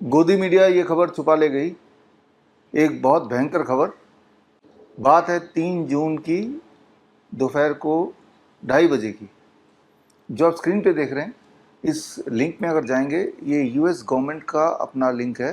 गोदी मीडिया ये खबर छुपा ले गई, एक बहुत भयंकर खबर। बात है 3 जून की दोपहर को 2:30 बजे की। जो आप स्क्रीन पे देख रहे हैं, इस लिंक में अगर जाएंगे, ये यूएस गवर्नमेंट का अपना लिंक है।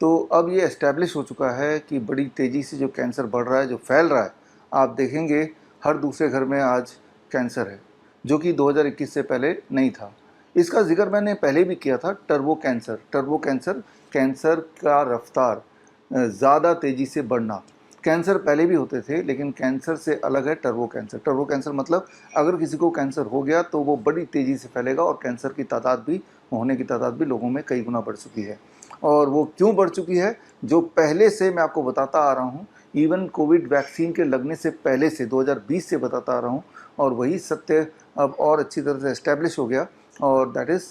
तो अब ये एस्टैब्लिश हो चुका है कि बड़ी तेज़ी से जो कैंसर बढ़ रहा है, जो फैल रहा है, आप देखेंगे हर दूसरे घर में आज कैंसर है, जो कि 2021 से पहले नहीं था। इसका जिक्र मैंने पहले भी किया था। टर्बो कैंसर, कैंसर का रफ्तार ज़्यादा तेज़ी से बढ़ना। कैंसर पहले भी होते थे, लेकिन कैंसर से अलग है टर्बो कैंसर। टर्बो कैंसर मतलब अगर किसी को कैंसर हो गया तो वो बड़ी तेज़ी से फैलेगा, और कैंसर की तादाद भी, होने की तादाद भी लोगों में कई गुना बढ़ चुकी है। और वो क्यों बढ़ चुकी है, जो पहले से मैं आपको बताता आ रहा हूँ, इवन कोविड वैक्सीन के लगने से पहले से 2020 से बताता आ रहा हूँ, और वही सत्य अब और अच्छी तरह से एस्टैब्लिश हो गया। और दैट इज़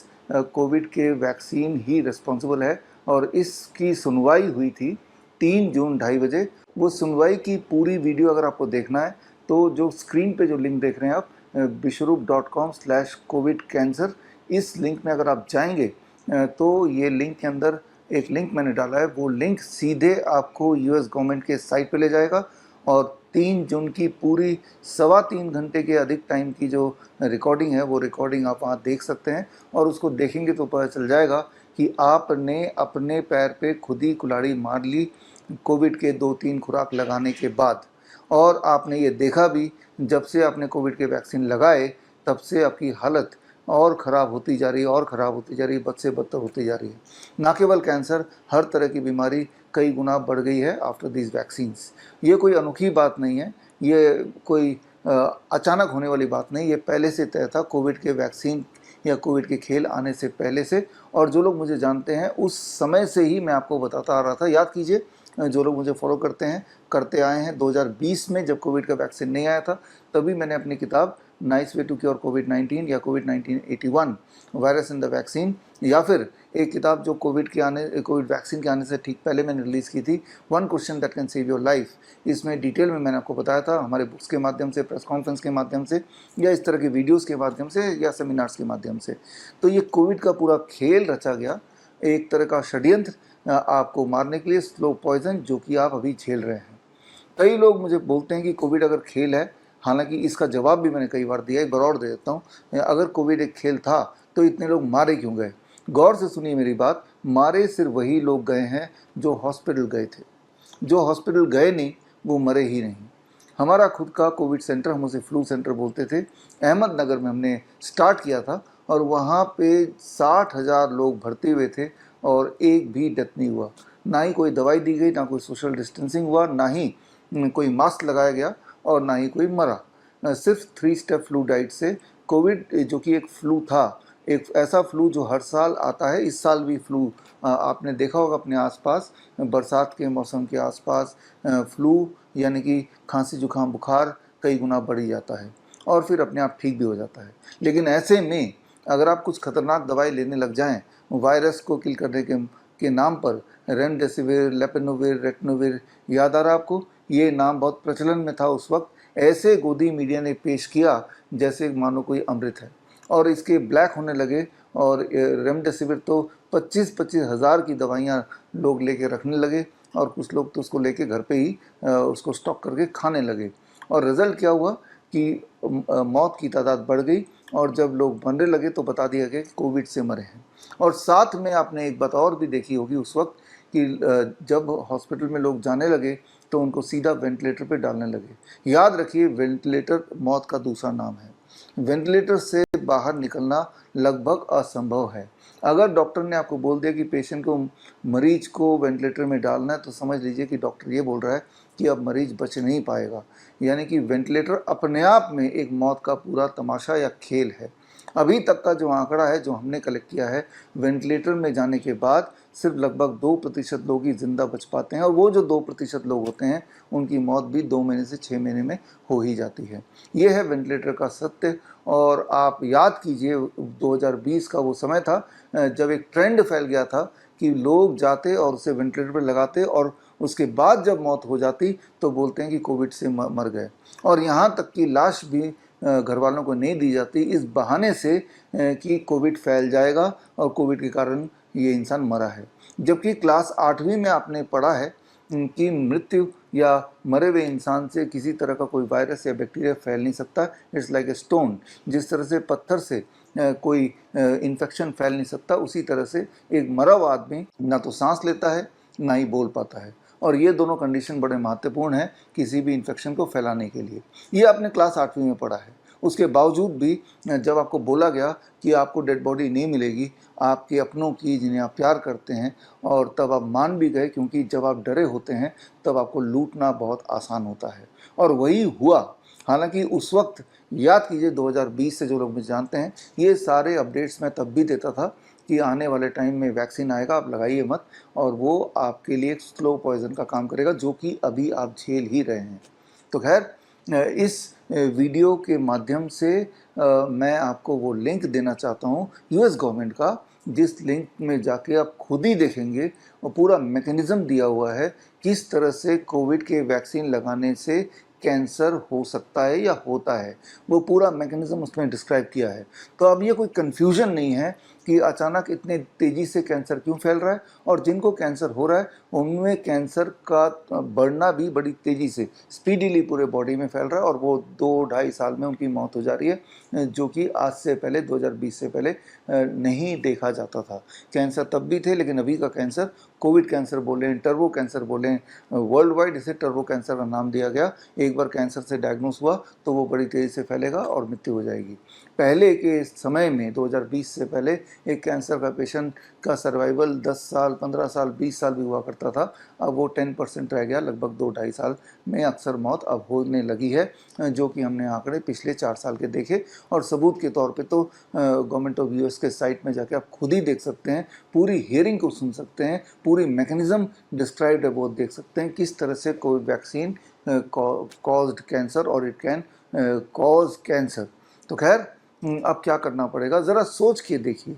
कोविड के वैक्सीन ही रिस्पॉन्सिबल है। और इसकी सुनवाई हुई थी 3 जून 2:30 बजे। वो सुनवाई की पूरी वीडियो अगर आपको देखना है तो जो स्क्रीन पे जो लिंक देख रहे हैं आप, bishrup.com/covid cancer, इस लिंक में अगर आप जाएंगे तो ये लिंक के अंदर एक लिंक मैंने डाला है। वो लिंक सीधे आपको यूएस गवर्नमेंट के साइट पे ले जाएगा, और 3 जून की पूरी 3.25 घंटे के अधिक टाइम की जो रिकॉर्डिंग है, वो रिकॉर्डिंग आप वहाँ देख सकते हैं। और उसको देखेंगे तो पता चल जाएगा कि आपने अपने पैर पे खुद ही कुल्हाड़ी मार ली कोविड के 2-3 खुराक लगाने के बाद। और आपने ये देखा भी, जब से आपने कोविड के वैक्सीन लगाए तब से आपकी हालत और ख़राब होती जा रही है, और ख़राब होती जा रही है, बद से बदतर होती जा रही है। ना केवल कैंसर, हर तरह की बीमारी कई गुना बढ़ गई है आफ्टर दीज वैक्सीन्स। ये कोई अनोखी बात नहीं है, ये कोई अचानक होने वाली बात नहीं, ये पहले से तय था। कोविड के वैक्सीन या कोविड के खेल आने से पहले से, और जो लोग मुझे जानते हैं उस समय से ही मैं आपको बताता आ रहा था। याद कीजिए, जो लोग मुझे फॉलो करते हैं, करते आए हैं, 2020 में जब कोविड का वैक्सीन नहीं आया था, तभी मैंने अपनी किताब नाइस वे टू क्योर कोविड-19 या कोविड-1981 वायरस इन द वैक्सीन, या फिर एक किताब जो कोविड वैक्सीन के आने से ठीक पहले मैंने रिलीज़ की थी, one question that can save your life. इसमें डिटेल में मैंने आपको बताया था, हमारे बुक्स के माध्यम से, प्रेस कॉन्फ्रेंस के माध्यम से, या इस तरह के वीडियोज़ के माध्यम से, या सेमिनार्स के माध्यम से। तो ये कोविड का पूरा खेल रचा गया, एक तरह का षड्यंत्र आपको मारने के लिए, स्लो पॉइजन, जो कि आप अभी झेल रहे हैं। कई लोग मुझे बोलते हैं कि कोविड अगर खेल है, हालांकि इसका जवाब भी मैंने कई बार दिया, एक बार और दे देता हूँ। अगर कोविड एक खेल था तो इतने लोग मारे क्यों गए? गौर से सुनिए मेरी बात। मारे सिर्फ वही लोग गए हैं जो हॉस्पिटल गए थे। जो हॉस्पिटल गए नहीं, वो मरे ही नहीं। हमारा खुद का कोविड सेंटर, हम उसे फ्लू सेंटर बोलते थे, अहमदनगर में हमने स्टार्ट किया था, और वहाँ पे 60,000 लोग भर्ती हुए थे, और एक भी डेथ नहीं हुआ। ना ही कोई दवाई दी गई, ना कोई सोशल डिस्टेंसिंग हुआ, ना ही कोई मास्क लगाया गया, और ना ही कोई मरा। सिर्फ 3 स्टेप फ्लू डाइट से कोविड, जो कि एक फ्लू था, एक ऐसा फ्लू जो हर साल आता है। इस साल भी फ्लू, आपने देखा होगा अपने आसपास, बरसात के मौसम के आसपास फ्लू यानी कि खांसी जुकाम बुखार कई गुना बढ़ ही जाता है, और फिर अपने आप ठीक भी हो जाता है। लेकिन ऐसे में अगर आप कुछ खतरनाक दवाई लेने लग जाएं वायरस को किल करने के नाम पर, रेमडेसिविर, लेपेनोविर, रेटनोविर, याद आ रहा है आपको? ये नाम बहुत प्रचलन में था उस वक्त। ऐसे गोदी मीडिया ने पेश किया जैसे मानो कोई अमृत है, और इसके ब्लैक होने लगे। और रेमडेसिविर तो 25-25 हज़ार की दवाइयाँ लोग लेके रखने लगे, और कुछ लोग तो उसको लेके घर पे ही उसको स्टॉक करके खाने लगे। और रिज़ल्ट क्या हुआ कि मौत की तादाद बढ़ गई, और जब लोग मरने लगे तो बता दिया गया कि कोविड से मरे हैं। और साथ में आपने एक बात और भी देखी होगी उस वक्त, कि जब हॉस्पिटल में लोग जाने लगे तो उनको सीधा वेंटिलेटर पे डालने लगे। याद रखिए, वेंटिलेटर मौत का दूसरा नाम है। वेंटिलेटर से बाहर निकलना लगभग असंभव है। अगर डॉक्टर ने आपको बोल दिया कि पेशेंट को, मरीज को वेंटिलेटर में डालना है, तो समझ लीजिए कि डॉक्टर ये बोल रहा है कि अब मरीज बच नहीं पाएगा। यानी कि वेंटिलेटर अपने आप में एक मौत का पूरा तमाशा या खेल है। अभी तक का जो आंकड़ा है, जो हमने कलेक्ट किया है, वेंटिलेटर में जाने के बाद सिर्फ लगभग 2% लोग ही ज़िंदा बच पाते हैं, और वो जो 2% लोग होते हैं उनकी मौत भी 2 महीने से 6 महीने में हो ही जाती है। ये है वेंटिलेटर का सत्य। और आप याद कीजिए, 2020 का वो समय था जब एक ट्रेंड फैल गया था कि लोग जाते और उसे वेंटिलेटर पर लगाते, और उसके बाद जब मौत हो जाती तो बोलते हैं कि कोविड से मर गए। और यहाँ तक कि लाश भी घर वालों को नहीं दी जाती, इस बहाने से कि कोविड फैल जाएगा और कोविड के कारण ये इंसान मरा है। जबकि क्लास 8वीं में आपने पढ़ा है कि मृत्यु या मरे हुए इंसान से किसी तरह का कोई वायरस या बैक्टीरिया फैल नहीं सकता। It's like a stone. जिस तरह से पत्थर से कोई इन्फेक्शन फैल नहीं सकता, उसी तरह से एक मरा हुआ आदमी ना तो सांस लेता है ना ही बोल पाता है। और ये दोनों कंडीशन बड़े महत्वपूर्ण हैं किसी भी इन्फेक्शन को फैलाने के लिए। ये आपने क्लास 8वीं में पढ़ा है। उसके बावजूद भी जब आपको बोला गया कि आपको डेड बॉडी नहीं मिलेगी आपके अपनों की जिन्हें आप प्यार करते हैं, और तब आप मान भी गए, क्योंकि जब आप डरे होते हैं तब आपको लूटना बहुत आसान होता है। और वही हुआ। हालांकि उस वक्त याद कीजिए 2020 से जो लोग मुझे जानते हैं, ये सारे अपडेट्स मैं तब भी देता था कि आने वाले टाइम में वैक्सीन आएगा, आप लगाइए मत, और वो आपके लिए एक स्लो पॉइजन का काम करेगा, जो कि अभी आप झेल ही रहे हैं। तो खैर, इस वीडियो के माध्यम से मैं आपको वो लिंक देना चाहता हूँ यूएस गवर्नमेंट का, जिस लिंक में जाके आप खुद ही देखेंगे और पूरा मैकेनिज़्म दिया हुआ है किस तरह से कोविड के वैक्सीन लगाने से कैंसर हो सकता है या होता है। वो पूरा मैकेनिज़्म उसमें डिस्क्राइब किया है। तो अब ये कोई कन्फ्यूजन नहीं है कि अचानक इतने तेज़ी से कैंसर क्यों फैल रहा है, और जिनको कैंसर हो रहा है उनमें कैंसर का बढ़ना भी बड़ी तेज़ी से स्पीडीली पूरे बॉडी में फैल रहा है, और वो 2-2.5 साल में उनकी मौत हो जा रही है, जो कि आज से पहले 2020 से पहले नहीं देखा जाता था। कैंसर तब भी थे, लेकिन अभी का कैंसर कोविड कैंसर बोलें, टर्बो कैंसर बोलें, वर्ल्ड वाइड इसे टर्बो कैंसर का नाम दिया गया। एक बार कैंसर से डायग्नोस हुआ तो वो बड़ी तेज़ी से फैलेगा और मृत्यु हो जाएगी। पहले के समय में 2020 से पहले एक कैंसर का पेशेंट का सर्वाइवल 10 साल, 15 साल, 20 साल भी हुआ करता था। अब वो 10% रह गया। लगभग 2-2.5 साल में अक्सर मौत अब होने लगी है, जो कि हमने आंकड़े पिछले 4 साल के देखे। और सबूत के तौर पे तो गवर्नमेंट ऑफ यूएस के साइट में जाके आप खुद ही देख सकते हैं, पूरी हियरिंग को सुन सकते हैं, पूरी मैकेनिज्म डिस्क्राइब्ड है वो देख सकते हैं, किस तरह से कोई वैक्सीन कॉज्ड कैंसर और इट कैन कॉज कैंसर। तो खैर, अब क्या करना पड़ेगा ज़रा सोच के देखिए।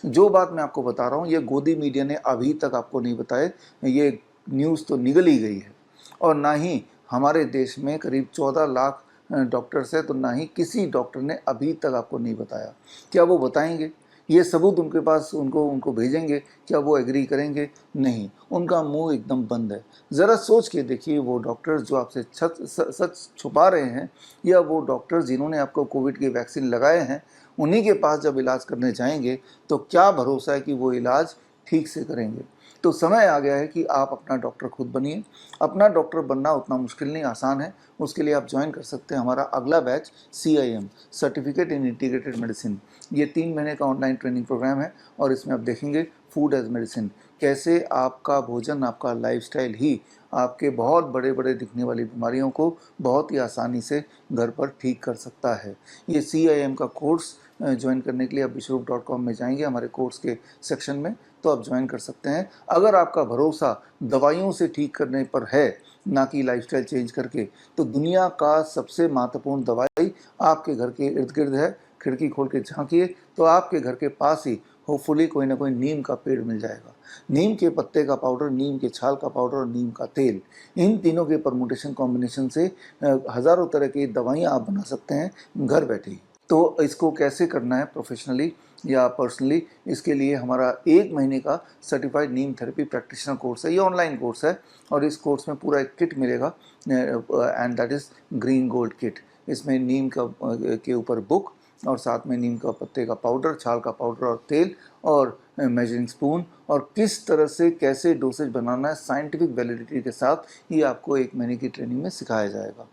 जो बात मैं आपको बता रहा हूँ ये गोदी मीडिया ने अभी तक आपको नहीं बताए, ये न्यूज़ तो निगल ही गई है। और ना ही हमारे देश में करीब 14 लाख डॉक्टर्स है, तो ना ही किसी डॉक्टर ने अभी तक आपको नहीं बताया। क्या वो बताएंगे? ये सबूत उनके पास उनको भेजेंगे, क्या वो एग्री करेंगे? नहीं, उनका मुंह एकदम बंद है। ज़रा सोच के देखिए, वो डॉक्टर्स जो आपसे सच छुपा रहे हैं, या वो डॉक्टर्स जिन्होंने आपको कोविड की वैक्सीन लगाए हैं, उन्हीं के पास जब इलाज करने जाएंगे तो क्या भरोसा है कि वो इलाज ठीक से करेंगे। तो समय आ गया है कि आप अपना डॉक्टर खुद बनिए। अपना डॉक्टर बनना उतना मुश्किल नहीं, आसान है। उसके लिए आप ज्वाइन कर सकते हैं हमारा अगला batch CIM, certificate in integrated medicine. ये 3 महीने का ऑनलाइन ट्रेनिंग प्रोग्राम है, और इसमें आप देखेंगे फूड एज मेडिसिन, कैसे आपका भोजन, आपका लाइफस्टाइल ही आपके बहुत बड़े बड़े दिखने वाली बीमारियों को बहुत ही आसानी से घर पर ठीक कर सकता है। ये CIM का कोर्स ज्वाइन करने के लिए आप विश्वरूप.com में जाएंगे, हमारे कोर्स के सेक्शन में, तो आप ज्वाइन कर सकते हैं। अगर आपका भरोसा दवाइयों से ठीक करने पर है, ना कि लाइफस्टाइल चेंज करके, तो दुनिया का सबसे महत्वपूर्ण दवाई आपके घर के इर्द गिर्द है। खिड़की खोल के झांकिए तो आपके घर के पास ही होपफुली कोई ना कोई नीम का पेड़ मिल जाएगा। नीम के पत्ते का पाउडर, नीम के छाल का पाउडर और नीम का तेल, इन तीनों के परमुटेशन कॉम्बिनेशन से हज़ारों तरह की दवाइयाँ आप बना सकते हैं घर बैठे ही। तो इसको कैसे करना है प्रोफेशनली या पर्सनली, इसके लिए हमारा 1 महीने का सर्टिफाइड नीम थेरेपी प्रैक्टिशनर कोर्स है। ये ऑनलाइन कोर्स है, और इस कोर्स में पूरा एक किट मिलेगा, and that is green gold kit. इसमें नीम का के ऊपर बुक, और साथ में नीम का पत्ते का पाउडर, छाल का पाउडर और तेल, और मेजरिंग स्पून, और किस तरह से कैसे डोसेज बनाना है साइंटिफिक वैलिडिटी के साथ, ये आपको 1 महीने की ट्रेनिंग में सिखाया जाएगा।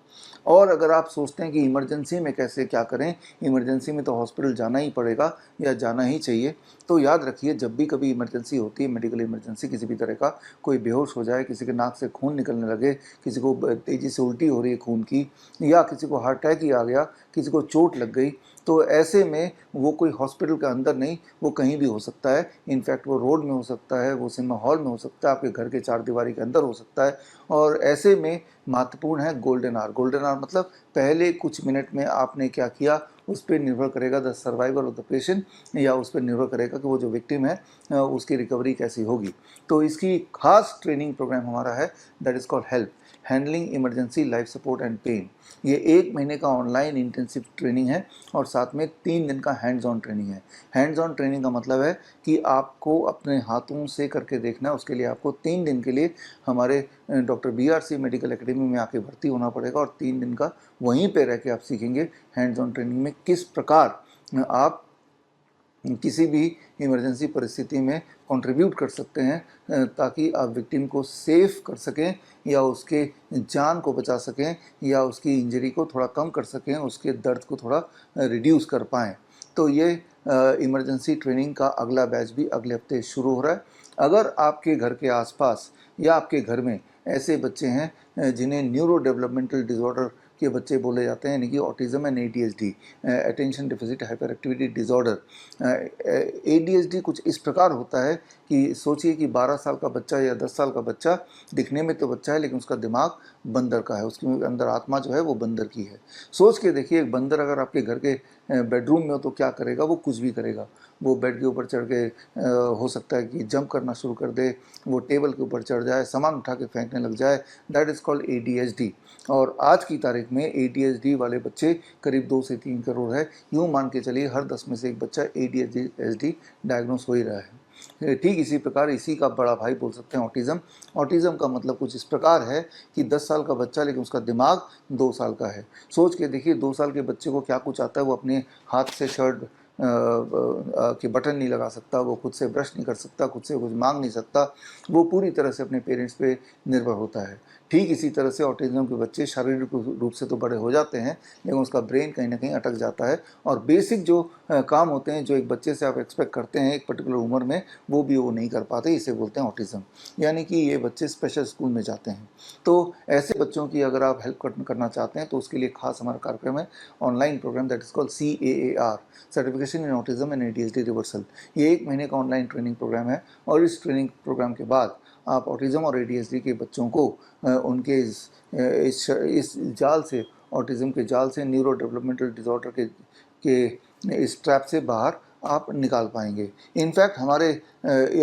और अगर आप सोचते हैं कि इमरजेंसी में कैसे क्या करें, इमरजेंसी में तो हॉस्पिटल जाना ही पड़ेगा या जाना ही चाहिए, तो याद रखिए, जब भी कभी इमरजेंसी होती है, मेडिकल इमरजेंसी किसी भी तरह का, कोई बेहोश हो जाए, किसी के नाक से खून निकलने लगे, किसी को तेज़ी से उल्टी हो रही है खून की, या किसी को हार्ट अटैक ही आ गया, किसी को चोट लग गई, तो ऐसे में वो कोई हॉस्पिटल के अंदर नहीं, वो कहीं भी हो सकता है। इनफैक्ट वो रोड में हो सकता है, वो सिनेमा हॉल में हो सकता है, आपके घर के 4 दीवारी के अंदर हो सकता है। और ऐसे में महत्वपूर्ण है गोल्डन आवर। गोल्डन आवर मतलब पहले कुछ मिनट में आपने क्या किया, उस पर निर्भर करेगा the survival of the patient, या उस पर निर्भर करेगा कि वो जो विक्टिम है उसकी रिकवरी कैसी होगी। तो इसकी खास ट्रेनिंग प्रोग्राम हमारा है, that is called help. Handling emergency life support and pain. ये 1 महीने का ऑनलाइन इंटेंसिव ट्रेनिंग है और साथ में 3 दिन का हैंड्स ऑन ट्रेनिंग है। हैंड्स ऑन ट्रेनिंग का मतलब है कि आपको अपने हाथों से करके देखना है। उसके लिए आपको 3 दिन के लिए हमारे डॉक्टर BRC मेडिकल एकेडमी में आके भर्ती होना पड़ेगा और 3 दिन का वहीं पे रह के आप सीखेंगे हैंड्स ऑन ट्रेनिंग में किस प्रकार आप किसी भी इमरजेंसी परिस्थिति में कंट्रीब्यूट कर सकते हैं ताकि आप विक्टिम को सेफ कर सकें या उसके जान को बचा सकें या उसकी इंजरी को थोड़ा कम कर सकें, उसके दर्द को थोड़ा रिड्यूस कर पाएँ। तो ये इमरजेंसी ट्रेनिंग का अगला बैच भी अगले हफ्ते शुरू हो रहा है। अगर आपके घर के आसपास या आपके घर में ऐसे बच्चे हैं जिन्हें न्यूरो डेवलपमेंटल डिसऑर्डर के बच्चे बोले जाते हैं, यानी कि autism and ADHD, attention deficit hyper activity disorder. ADHD कुछ इस प्रकार होता है कि सोचिए कि 12 साल का बच्चा या 10 साल का बच्चा दिखने में तो बच्चा है लेकिन उसका दिमाग बंदर का है, उसके अंदर आत्मा जो है वो बंदर की है। सोच के देखिए, एक बंदर अगर आपके घर के बेडरूम में हो तो क्या करेगा? वो कुछ भी करेगा। वो बेड के ऊपर चढ़ के हो सकता है कि जंप करना शुरू कर दे, वो टेबल के ऊपर चढ़ जाए, सामान उठा के फेंकने लग जाए। That is called ADHD। और आज की तारीख में ADHD वाले बच्चे करीब 2 से 3 करोड़ है। यूँ मान के चलिए हर 10 में से एक बच्चा ADHD डायग्नोस हो ही रहा है। ठीक इसी प्रकार इसी का बड़ा भाई बोल सकते हैं ऑटिज़म। ऑटिज़म का मतलब कुछ इस प्रकार है कि 10 साल का बच्चा लेकिन उसका दिमाग 2 साल का है। सोच के देखिए 2 साल के बच्चे को क्या कुछ आता है। वो अपने हाथ से शर्ट के बटन नहीं लगा सकता, वो खुद से ब्रश नहीं कर सकता, खुद से कुछ मांग नहीं सकता, वो पूरी तरह से अपने पेरेंट्स पे निर्भर होता है। ठीक इसी तरह से ऑटिज़म के बच्चे शारीरिक रूप से तो बड़े हो जाते हैं लेकिन उसका ब्रेन कहीं ना कहीं अटक जाता है और बेसिक जो काम होते हैं जो एक बच्चे से आप एक्सपेक्ट करते हैं एक पर्टिकुलर उम्र में, वो भी वो नहीं कर पाते। इसे बोलते हैं ऑटिज़म, यानी कि ये बच्चे स्पेशल स्कूल में जाते हैं। तो ऐसे बच्चों की अगर आप हेल्प करना चाहते हैं तो उसके लिए खास हमारा कार्यक्रम है, online program that is called CAAR, certification in autism and ADHD reversal. ये 1 महीने का ऑनलाइन ट्रेनिंग प्रोग्राम है और इस ट्रेनिंग प्रोग्राम के बाद आप ऑटिज़म और ADHD के बच्चों को उनके इस जाल से, ऑटिज़म के जाल से, न्यूरो डेवलपमेंटल डिसऑर्डर के इस ट्रैप से बाहर आप निकाल पाएंगे। इनफैक्ट हमारे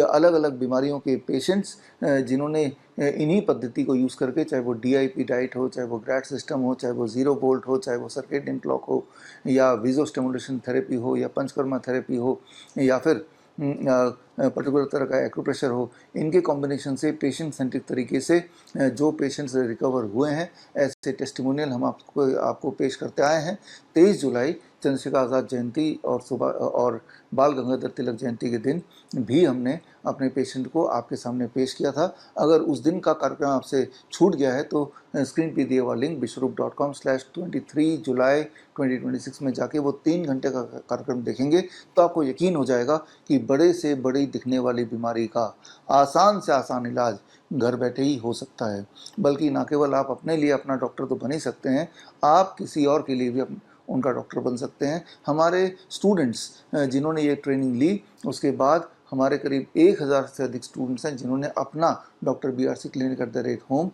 अलग अलग बीमारियों के पेशेंट्स जिन्होंने इन्हीं पद्धति को यूज़ करके, चाहे वो DIP डाइट हो, चाहे वो ग्रैड सिस्टम हो, चाहे वो ज़ीरो बोल्ट हो, चाहे वो सर्केडियन क्लॉक हो या विज़ो स्टिमुलेशन थेरेपी हो या पंचकर्मा थेरेपी हो या फिर पर्टिकुलर तरह का एक्यूप्रेशर हो, इनके कॉम्बिनेशन से पेशेंट सेंट्रिक तरीके से जो पेशेंट्स रिकवर हुए हैं ऐसे टेस्टिमोनियल हम आपको पेश करते आए हैं। 23 जुलाई चंद्रशेखर आज़ाद जयंती और बाल गंगाधर तिलक जयंती के दिन भी हमने अपने पेशेंट को आपके सामने पेश किया था। अगर उस दिन का कार्यक्रम आपसे छूट गया है तो स्क्रीन पे दिए हुआ लिंक bishrup.com/23 जुलाई 2026 में जाके वो 3 घंटे का कार्यक्रम देखेंगे तो आपको यकीन हो जाएगा कि बड़े से बड़ी दिखने वाली बीमारी का आसान से आसान इलाज घर बैठे ही हो सकता है। बल्कि ना केवल आप अपने लिए अपना डॉक्टर तो बन ही सकते हैं, आप किसी और के लिए भी उनका डॉक्टर बन सकते हैं। हमारे स्टूडेंट्स जिन्होंने ये ट्रेनिंग ली, उसके बाद हमारे करीब 1000 से अधिक स्टूडेंट्स हैं जिन्होंने अपना डॉक्टर BRC क्लिनिक @home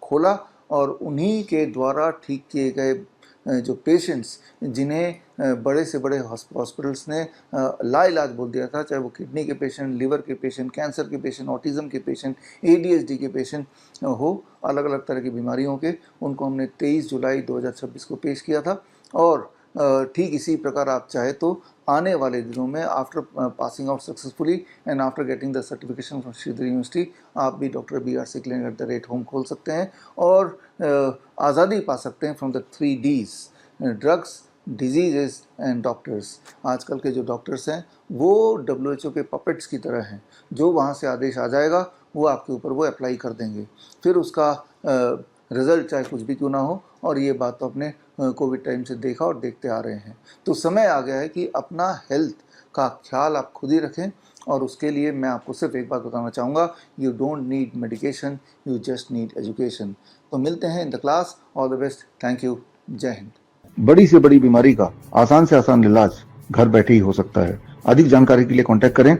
खोला और उन्हीं के द्वारा ठीक किए गए जो पेशेंट्स जिन्हें बड़े से बड़े हॉस्पिटल्स ने लाइलाज बोल दिया था, चाहे वो किडनी के पेशेंट, लिवर के पेशेंट, कैंसर के पेशेंट, ऑटिज़म के पेशेंट, ADHD के पेशेंट हो, अलग अलग तरह की बीमारियों के, उनको हमने 23 जुलाई 2026 को पेश किया था। और ठीक इसी प्रकार आप चाहे तो आने वाले दिनों में after passing out successfully and after getting the certification from Shridhar university आप भी डॉक्टर BRC क्लिनिक @home खोल सकते हैं और आज़ादी पा सकते हैं from the 3 Ds, drugs, disease and doctors. आजकल के जो डॉक्टर्स हैं वो WHO के पपेट्स की तरह हैं, जो वहाँ से आदेश आ जाएगा वो आपके ऊपर वो अप्लाई कर देंगे, फिर उसका रिज़ल्ट चाहे कुछ भी क्यों ना हो। और ये बात तो अपने कोविड टाइम से देखा और देखते आ रहे हैं। तो समय आ गया है कि अपना हेल्थ का ख्याल आप खुद ही रखें और उसके लिए मैं आपको सिर्फ एक बात बताना चाहूँगा, you don't need medication, you just need education. तो मिलते हैं in the class. All the best. Thank you. जय हिंद। बड़ी से बड़ी बीमारी का आसान से आसान इलाज घर बैठे ही हो सकता है। अधिक जानकारी के लिए कॉन्टैक्ट करें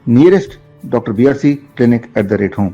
nearest doctor BRC clinic @home।